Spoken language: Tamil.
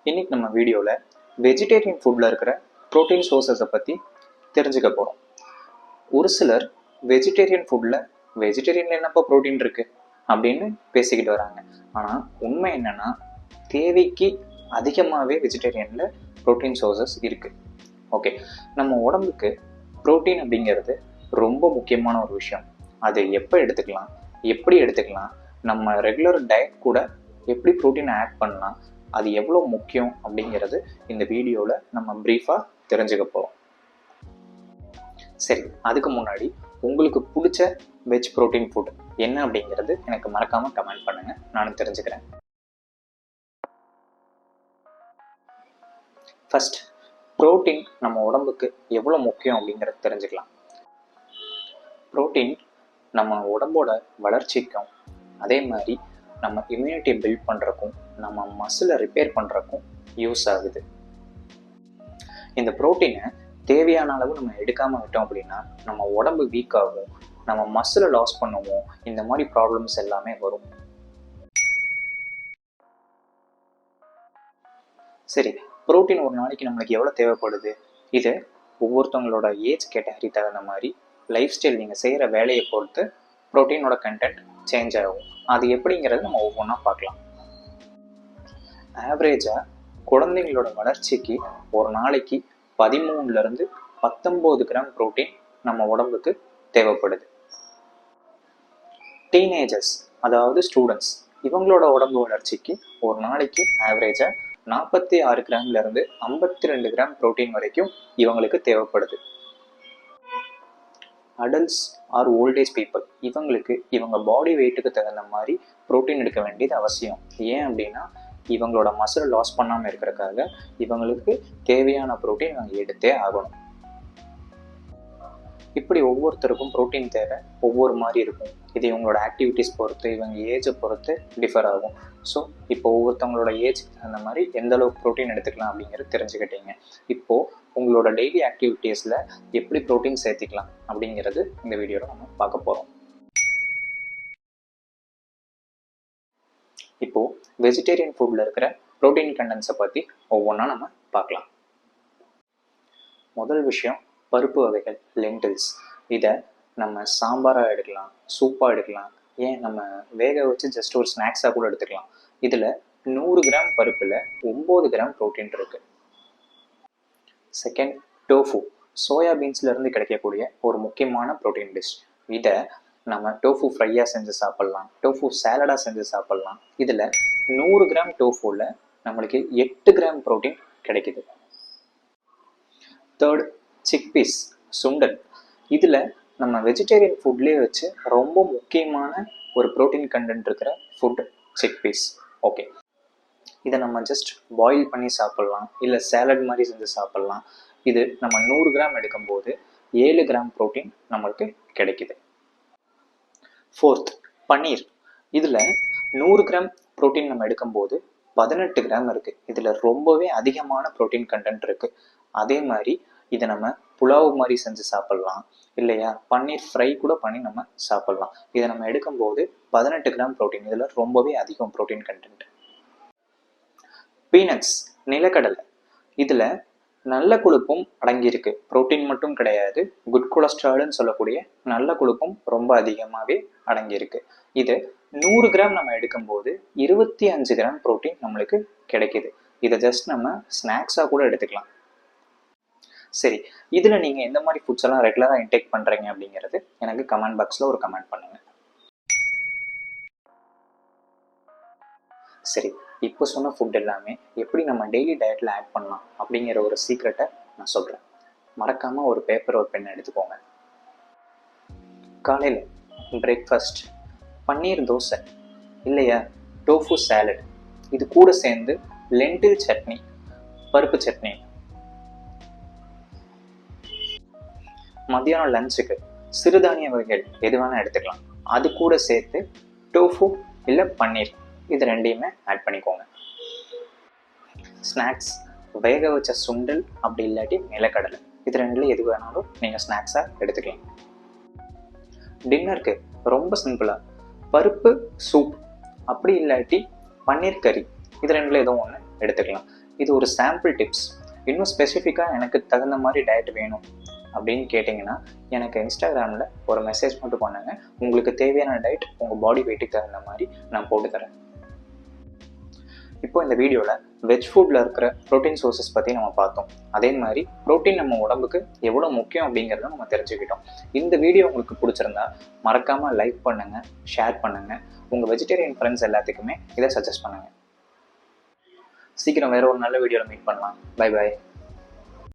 இன்னைக்கு நம்ம வீடியோவில் வெஜிடேரியன் ஃபுட்டில் இருக்கிற ப்ரோட்டீன் சோர்ஸஸை பற்றி தெரிஞ்சுக்க போகிறோம். ஒரு சிலர் வெஜிடேரியனில் என்னப்பா ப்ரோட்டீன் இருக்குது அப்படின்னு பேசிக்கிட்டு வராங்க. ஆனால் உண்மை என்னென்னா தேவைக்கு அதிகமாகவே வெஜிடேரியனில் ப்ரோட்டீன் சோர்ஸஸ் இருக்குது. ஓகே, நம்ம உடம்புக்கு ப்ரோட்டீன் அப்படிங்கிறது ரொம்ப முக்கியமான ஒரு விஷயம். அதை எப்போ எடுத்துக்கலாம், எப்படி எடுத்துக்கலாம், நம்ம ரெகுலர் டயட் கூட எப்படி ப்ரோட்டீனை ஆட் பண்ணலாம், அது எவ்வளோ முக்கியம் அப்படிங்கிறது இந்த வீடியோவில் நம்ம ப்ரீஃபாக தெரிஞ்சுக்க போகிறோம். சரி, அதுக்கு முன்னாடி உங்களுக்கு பிடிச்ச வெஜ் ப்ரோட்டீன் ஃபுட் என்ன அப்படிங்கிறது எனக்கு மறக்காமல் கமெண்ட் பண்ணுங்கள், நானும் தெரிஞ்சுக்கிறேன். ஃபர்ஸ்ட், ப்ரோட்டீன் நம்ம உடம்புக்கு எவ்வளோ முக்கியம் அப்படிங்கிறது தெரிஞ்சுக்கலாம். ப்ரோட்டீன் நம்ம உடம்போட வளர்ச்சிக்கும் அதே மாதிரி நம்ம இம்யூனிட்டியை பில்ட் பண்ணுறக்கும் நம்ம மசிலை ரிப்பேர் பண்ணுறக்கும் யூஸ் ஆகுது. இந்த ப்ரோட்டீனை தேவையான அளவு நம்ம எடுக்காமல் விட்டோம் அப்படின்னா நம்ம உடம்பு வீக் ஆகும், நம்ம மசிலை லாஸ் பண்ணுவோம், இந்த மாதிரி ப்ராப்ளம்ஸ் எல்லாமே வரும். சரி, ப்ரோட்டீன் ஒரு நாளைக்கு நம்மளுக்கு எவ்வளோ தேவைப்படுது? இது ஒவ்வொருத்தவங்களோட ஏஜ் கேட்டகரி தகுந்த மாதிரி, லைஃப் ஸ்டைல், நீங்கள் செய்கிற வேலையை பொறுத்து ப்ரோட்டீனோட கண்டென்ட் சேஞ்ச் ஆகும். அது எப்படிங்கிறது நம்ம ஒவ்வொன்றா பார்க்கலாம். ஆவரேஜாக குழந்தைங்களோட வளர்ச்சிக்கு ஒரு நாளைக்கு 13 to 19 கிராம் ப்ரோட்டீன் நம்ம உடம்புக்கு தேவைப்படுது. டீனேஜர்ஸ், அதாவது ஸ்டூடெண்ட்ஸ், இவங்களோட உடம்பு வளர்ச்சிக்கு ஒரு நாளைக்கு ஆவரேஜாக 46 கிராம்லேருந்து 52 கிராம் ப்ரோட்டீன் வரைக்கும் இவங்களுக்கு தேவைப்படுது. அடல்ட்ஸ் ஆர் ஓல்டேஜ் பீப்புள், இவங்களுக்கு இவங்க பாடி வெயிட்டுக்கு தகுந்த மாதிரி ப்ரோட்டீன் எடுக்க வேண்டியது அவசியம். ஏன் அப்படின்னா இவங்களோட மசில் லாஸ் பண்ணாமல் இருக்கிறதுக்காக இவங்களுக்கு தேவையான ப்ரோட்டீன் இவங்க எடுத்தே ஆகணும். இப்படி ஒவ்வொருத்தருக்கும் ப்ரோட்டீன் தேவை ஒவ்வொரு மாதிரி இருக்கும். இது இவங்களோட ஆக்டிவிட்டிஸ் பொறுத்து, இவங்க ஏஜை பொறுத்து டிஃபர் ஆகும். ஸோ இப்போ ஒவ்வொருத்தவங்களோட ஏஜ் அந்த மாதிரி எந்த அளவுக்கு ப்ரோட்டீன் எடுத்துக்கலாம் அப்படிங்கிறது தெரிஞ்சுக்கிட்டீங்க. இப்போது உங்களோட டெய்லி ஆக்டிவிட்டீஸில் எப்படி ப்ரோட்டீன் சேர்த்திக்கலாம் அப்படிங்கிறது இந்த வீடியோவில் நம்ம பார்க்க போகிறோம். இப்போது வெஜிடேரியன் ஃபுட்டில் இருக்கிற ப்ரோட்டீன் கண்டென்ட்ஸை பற்றி ஒவ்வொன்றா நம்ம பார்க்கலாம். முதல் விஷயம், பருப்பு வகைகள், லென்டில்ஸ். இதை நம்ம சாம்பாராக எடுக்கலாம், சூப்பாக எடுக்கலாம், ஏன் நம்ம வேக வச்சு ஜஸ்ட் ஒரு ஸ்நாக்ஸாக கூட எடுத்துக்கலாம். இதில் 100 கிராம் பருப்பில் 9 கிராம் ப்ரோட்டீன் இருக்குது. செகண்ட், டோஃபு, சோயாபீன்ஸ்லேருந்து கிடைக்கக்கூடிய ஒரு முக்கியமான ப்ரோட்டீன் டிஷ். இதை நம்ம டோஃபு ஃப்ரையாக செஞ்சு சாப்பிட்லாம், டோஃபு சேலடாக செஞ்சு சாப்பிட்லாம். இதில் 100 கிராம் டோஃபுவில் நம்மளுக்கு 8 கிராம் ப்ரோட்டீன் கிடைக்குது. தேர்ட், சிக்பீஸ், சுண்டல். இதில் நம்ம வெஜிடேரியன் ஃபுட்லேயே வச்சு ரொம்ப முக்கியமான ஒரு ப்ரோட்டீன் கண்டென்ட் இருக்கிற ஃபுட் சிக்பீஸ். ஓகே, இதை நம்ம ஜஸ்ட் பாயில் பண்ணி சாப்பிட்லாம், இல்லை சேலட் மாதிரி செஞ்சு சாப்பிட்லாம். இது நம்ம 100 கிராம் எடுக்கும்போது 7 கிராம் ப்ரோட்டீன் நம்மளுக்கு கிடைக்குது. ஃபோர்த், பன்னீர். இதில் 100 கிராம் ப்ரோட்டீன் நம்ம எடுக்கும்போது 18 கிராம் இருக்குது. இதில் ரொம்பவே அதிகமான ப்ரோட்டீன் கண்டென்ட் இருக்குது. அதே மாதிரி இதை நம்ம புலாவ் மாதிரி செஞ்சு சாப்பிட்லாம், இல்லையா பன்னீர் ஃப்ரை கூட பண்ணி நம்ம சாப்பிட்லாம். இதை நம்ம எடுக்கும்போது 18 கிராம் ப்ரோட்டீன், இதில் ரொம்பவே அதிகம் ப்ரோட்டீன் கண்டென்ட். பீனட்ஸ், நிலக்கடலை. இதில் நல்ல கொழுப்பும் அடங்கியிருக்கு, ப்ரோட்டீன் மட்டும் கிடையாது, குட் கொலஸ்ட்ரால்னு சொல்லக்கூடிய நல்ல கொழுப்பும் ரொம்ப அதிகமாகவே அடங்கியிருக்கு. இது 100 கிராம் நம்ம எடுக்கும்போது 25 கிராம் ப்ரோட்டீன் நம்மளுக்கு கிடைக்கிது. இதை ஜஸ்ட் நம்ம ஸ்நாக்ஸாக கூட எடுத்துக்கலாம். சரி, இதில் நீங்கள் எந்த மாதிரி ஃபுட்ஸ் எல்லாம் ரெகுலராக இன்டேக் பண்ணுறீங்க அப்படிங்கிறது எனக்கு கமெண்ட் பாக்ஸில் ஒரு கமெண்ட் பண்ணுங்கள். சரி, இப்போ சொன்ன ஃபுட் எல்லாமே எப்படி நம்ம டெய்லி டயட்டில் ஆட் பண்ணலாம் அப்படிங்கிற ஒரு சீக்ரெட்டை நான் சொல்கிறேன். மறக்காமல் ஒரு பேப்பர், ஒரு பென் எடுத்துக்கோங்க. காலையில் பிரேக்ஃபாஸ்ட் பன்னீர் தோசை, இல்லையா டோஃபு சேலட், இது கூட சேர்ந்து லென்டில் சட்னி, பருப்பு சட்னி. மத்தியானம் லஞ்சுக்கு சிறுதானிய வகைகள் எது வேணால் எடுத்துக்கலாம், அது கூட சேர்த்து டோஃபு இல்லை பன்னீர், இது ரெண்டையுமே ஆட் பண்ணிக்கோங்க. ஸ்நாக்ஸ், வேக வச்ச சுண்டல் அப்படி இல்லாட்டி நிலக்கடலை, இது ரெண்டில் எது வேணாலும் நீங்கள் ஸ்நாக்ஸாக எடுத்துக்கலாம். டின்னருக்கு ரொம்ப சிம்பிளாக பருப்பு சூப் அப்படி இல்லாட்டி பன்னீர் கறி, இது ரெண்டில் எதுவும் ஒன்று எடுத்துக்கலாம். இது ஒரு சாம்பிள் டிப்ஸ். இன்னும் ஸ்பெசிஃபிக்காக எனக்கு தகுந்த மாதிரி டயட் வேணும் அப்படின்னு கேட்டிங்கன்னா எனக்கு இன்ஸ்டாகிராமில் ஒரு மெசேஜ் மட்டும் பண்ணுங்க. உங்களுக்கு தேவையான டயட் உங்கள் பாடி வெயிட்டுக்கு தகுந்த மாதிரி நான் போட்டு தரேன். இப்போ இந்த வீடியோவில் வெஜ் ஃபுட்டில் இருக்கிற ப்ரோட்டீன் சோர்சஸ் பற்றி நம்ம பார்த்தோம். அதே மாதிரி ப்ரோட்டீன் நம்ம உடம்புக்கு எவ்வளோ முக்கியம் அப்படிங்கிறத நம்ம தெரிஞ்சுக்கிட்டோம். இந்த வீடியோ உங்களுக்கு பிடிச்சிருந்தா மறக்காமல் லைக் பண்ணுங்கள், ஷேர் பண்ணுங்கள். உங்கள் வெஜிடேரியன் ஃப்ரெண்ட்ஸ் எல்லாத்துக்குமே இதை சஜஸ்ட் பண்ணுங்கள். சீக்கிரம் வேறு ஒரு நல்ல வீடியோவில் மீட் பண்ணலாம். Bye bye.